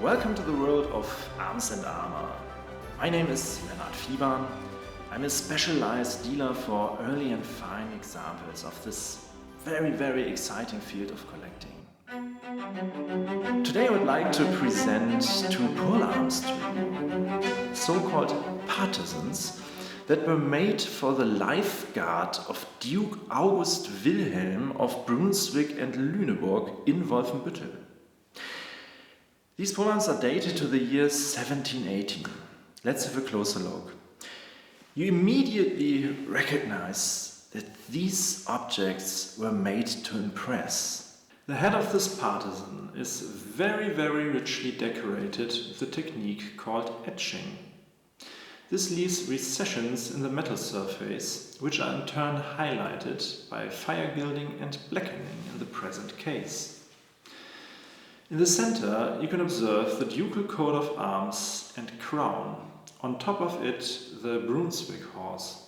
Welcome to the world of arms and armor. My name is Lennart Fiebern. I'm a specialized dealer for early and fine examples of this very exciting field of collecting. Today I would like to present two pole arms to you, so-called Partisans, that were made for the lifeguard of Duke August Wilhelm of Brunswick and Luneburg in Wolfenbüttel. These pole arms are dated to the year 1718. Let's have a closer look. You immediately recognize that these objects were made to impress. The head of this partisan is very richly decorated with a technique called etching. This leaves recessions in the metal surface, which are in turn highlighted by fire gilding and blackening in the present case. In the center you can observe the ducal coat of arms and crown, on top of it the Brunswick horse.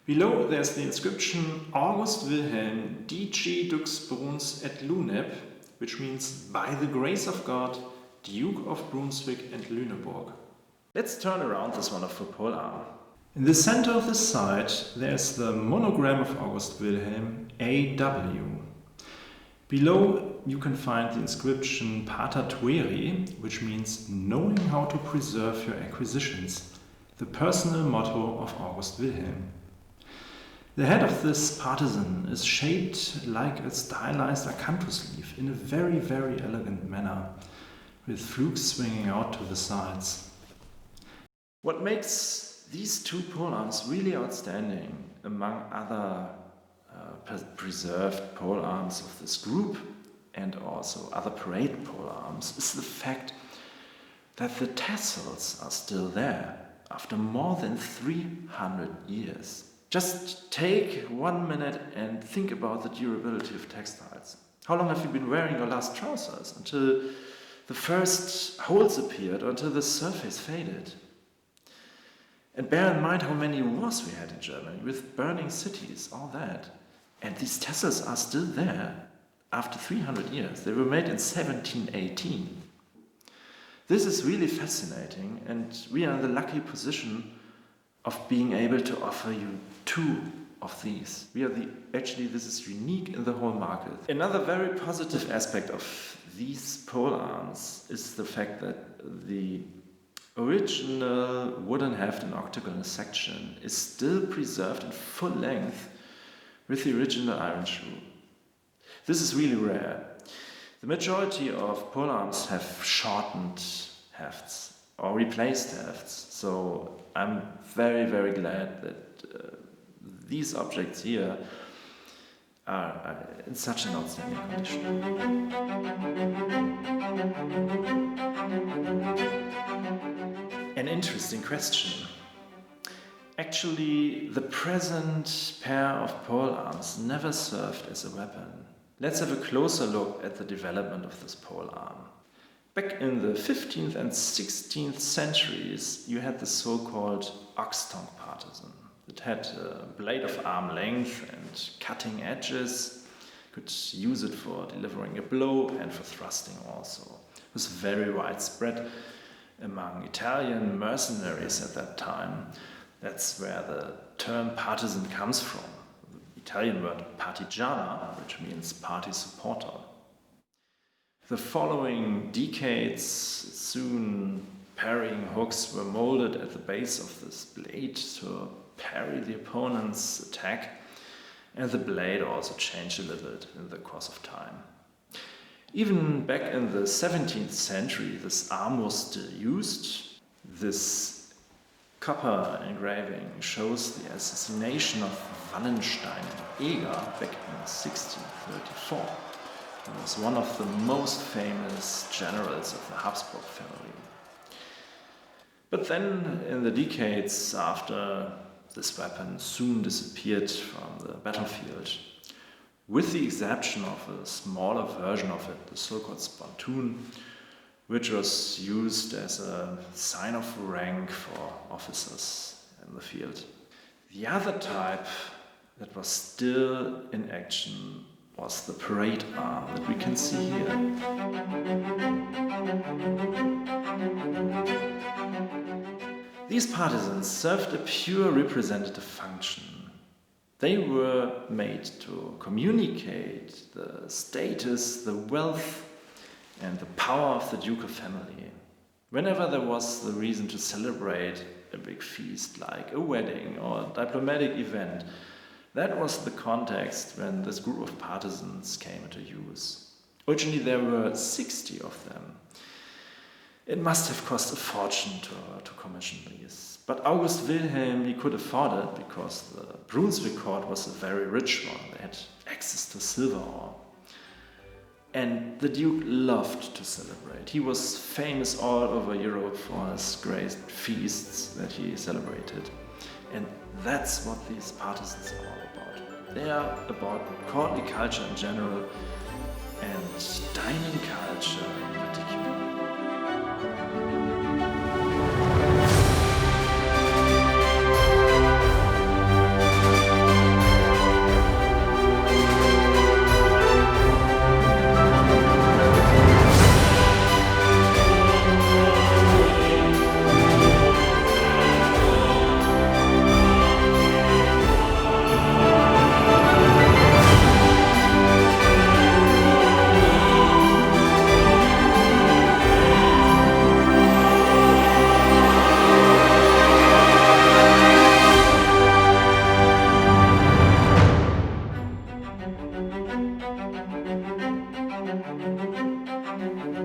Below there's the inscription August Wilhelm DG Dux Bruns et Luneb, which means by the grace of God, Duke of Brunswick and Luneburg. Let's turn around this wonderful pole arm. In the center of the side there's the monogram of August Wilhelm AW. Below you can find the inscription Pater Tueri, which means knowing how to preserve your acquisitions, the personal motto of August Wilhelm. The head of this partisan is shaped like a stylized acanthus leaf in a very elegant manner, with flukes swinging out to the sides. What makes these two pole arms really outstanding, among other preserved pole arms of this group and also other parade pole arms, is the fact that the tassels are still there after more than 300 years. Just take 1 minute and think about the durability of textiles. How long have you been wearing your last trousers? Until the first holes appeared or until the surface faded. And bear in mind how many wars we had in Germany, with burning cities, all that. And these tassels are still there after 300 years. They were made in 1718. This is really fascinating, and we are in the lucky position of being able to offer you two of these. Actually, this is unique in the whole market. Another very positive aspect of these pole arms is the fact that the original wooden heft and octagonal section is still preserved in full length with the original iron shoe. This is really rare. The majority of pole arms have shortened hefts or replaced hefts, so I'm very glad that these objects here are in such an outstanding condition. An interesting question. Actually, the present pair of pole arms never served as a weapon. Let's have a closer look at the development of this pole arm. Back in the 15th and 16th centuries, you had the so-called ox-tongue partisan. It had a blade of arm length and cutting edges. You could use it for delivering a blow and for thrusting also. It was very widespread among Italian mercenaries at that time. That's where the term partisan comes from. The Italian word Partizan, which means party supporter. The following decades, soon parrying hooks were molded at the base of this blade to parry the opponent's attack, and the blade also changed a little bit in the course of time. Even back in the 17th century, this arm was still used. This copper engraving shows the assassination of Wallenstein and Eger back in 1634. He was one of the most famous generals of the Habsburg family. But then, in the decades after, this weapon soon disappeared from the battlefield, with the exception of a smaller version of it, the so-called spontoon, which was used as a sign of rank for officers in the field. The other type that was still in action was the parade arm that we can see here. These partisans served a pure representative function. They were made to communicate the status, the wealth, and the power of the ducal family. Whenever there was the reason to celebrate a big feast like a wedding or a diplomatic event, that was the context when this group of partisans came into use. Originally there were 60 of them. It must have cost a fortune to commission these. But August Wilhelm, he could afford it because the Brunswick court was a very rich one. They had access to silver ore. And the Duke loved to celebrate. He was famous all over Europe for his great feasts that he celebrated. And that's what these partisans are all about. They are about courtly culture in general and dining culture in particular.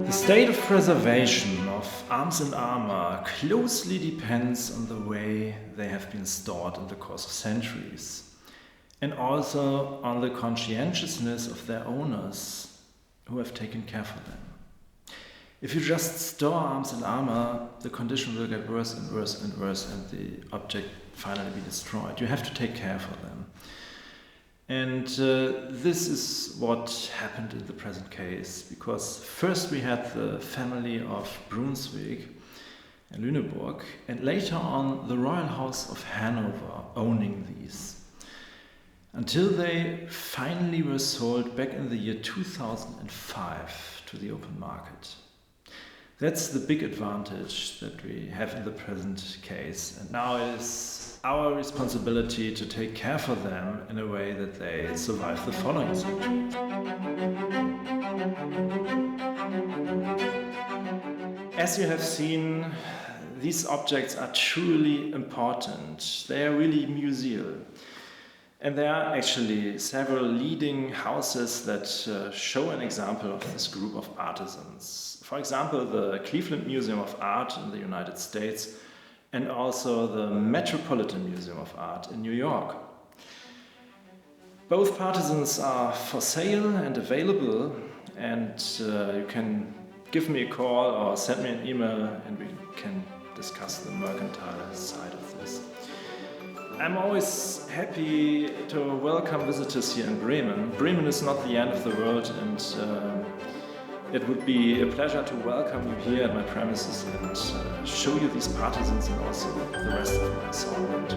The state of preservation of arms and armor closely depends on the way they have been stored in the course of centuries, and also on the conscientiousness of their owners who have taken care for them. If you just store arms and armor, the condition will get worse and worse and worse, and the object finally be destroyed. You have to take care for them. And this is what happened in the present case, because first we had the family of Brunswick and Luneburg, and later on the Royal House of Hanover owning these, until they finally were sold back in the year 2005 to the open market. That's the big advantage that we have in the present case, and now it is our responsibility to take care for them in a way that they survive the following centuries. As you have seen, these objects are truly important. They are really museal. And there are actually several leading houses that show an example of this group of artisans. For example, the Cleveland Museum of Art in the United States, and also the Metropolitan Museum of Art in New York. Both partisans are for sale and available, and you can give me a call or send me an email and we can discuss the mercantile side of this. I'm always happy to welcome visitors here in Bremen. Bremen is not the end of the world, and it would be a pleasure to welcome you here at my premises and show you these partisans and also the rest of my assortment.